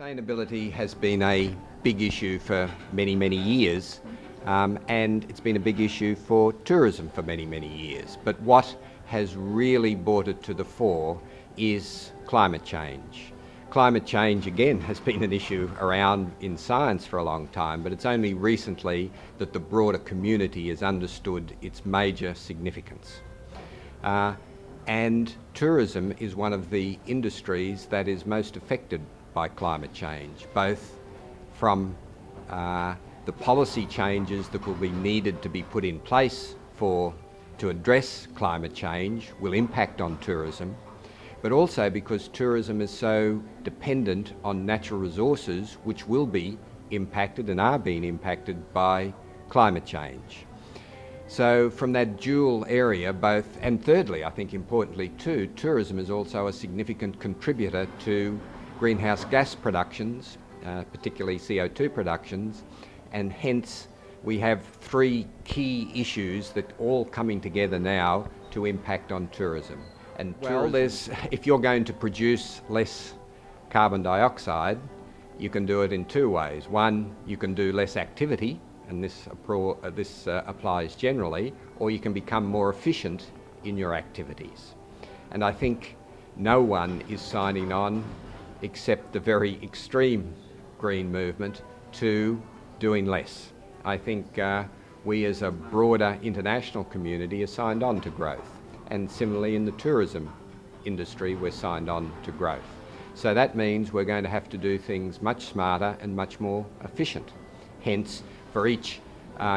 Sustainability has been a big issue for many, many years, and it's been a big issue for tourism for many, many years. But what has really brought it to the fore is climate change. Climate change, again, has been an issue around in science for a long time, but it's only recently that the broader community has understood its major significance. And tourism is one of the industries that is most affected by climate change, both from the policy changes that will be needed to be put in place to address climate change will impact on tourism, but also because tourism is so dependent on natural resources which will be impacted and are being impacted by climate change. So from that dual area, and thirdly, I think importantly too, tourism is also a significant contributor to greenhouse gas productions, particularly CO2 productions, and hence we have three key issues that all coming together now to impact on tourism. And if you're going to produce less carbon dioxide, you can do it in two ways. One, you can do less activity, and this applies generally, or you can become more efficient in your activities. And I think no one is signing on, except the very extreme green movement, to doing less. I think we as a broader international community are signed on to growth, and similarly in the tourism industry we're signed on to growth. So that means we're going to have to do things much smarter and much more efficient. Hence, for each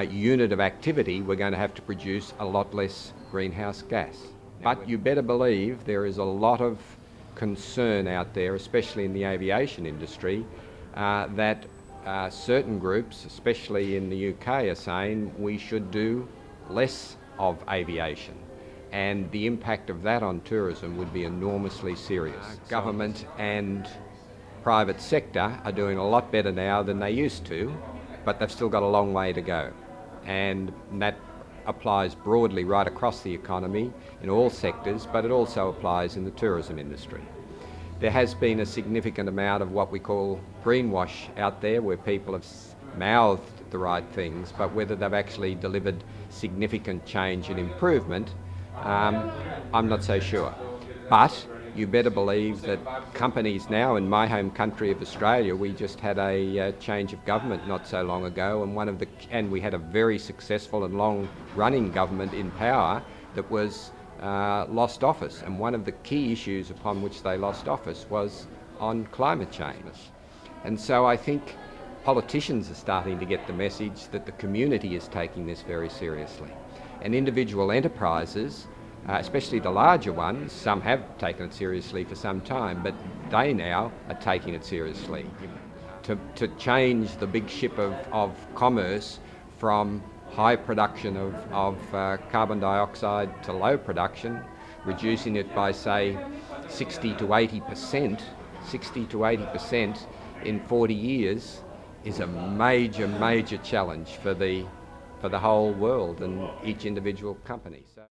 unit of activity we're going to have to produce a lot less greenhouse gas. But you better believe there is a lot of concern out there, especially in the aviation industry, that certain groups, especially in the UK, are saying we should do less of aviation, and the impact of that on tourism would be enormously serious. Government and private sector are doing a lot better now than they used to, but they've still got a long way to go, and that applies broadly right across the economy in all sectors, but it also applies in the tourism industry. There has been a significant amount of what we call greenwash out there, where people have mouthed the right things, but whether they've actually delivered significant change and improvement, I'm not so sure. But you better believe that companies now in my home country of Australia, we just had a change of government not so long ago, and we had a very successful and long-running government in power that was lost office, and one of the key issues upon which they lost office was on climate change. And so I think politicians are starting to get the message that the community is taking this very seriously, and individual enterprises, especially the larger ones, some have taken it seriously for some time, but they now are taking it seriously. To change the big ship of commerce from high production of carbon dioxide to low production, reducing it by say 60 to 80% in 40 years is a major, major challenge for the whole world and each individual company.